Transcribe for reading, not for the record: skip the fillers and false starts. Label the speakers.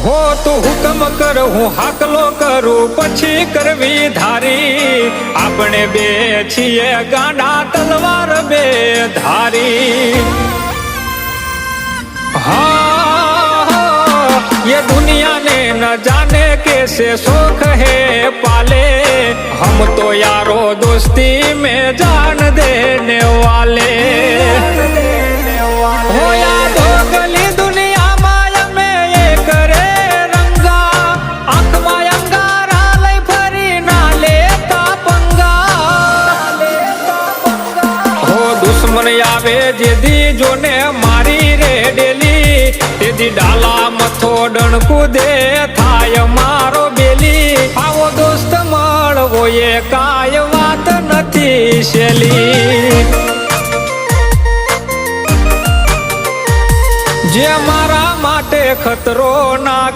Speaker 1: હો તું હુકમ કર હું હાકલો કરું પછી કરવી ધારી આપણે બે છીએ ગાંડા તલવાર બે ધારી हाँ ये दुनिया ने न जाने कैसे शौक है पाले हम तो यारो दोस्ती में जान देने वाले हो याद हो गली दुनिया माया में ये करे रंगा आंख में अंगारा लई फरी ना लेता पंगा हो दुश्मन आवे जेदी जोने मारी रे डेली तेदी डाला मथो डणकू दे थाय मारो बेली आवो दोस्त મળવો એ કાય વાત નથી શેલી જે મારા માટે ખતરો ના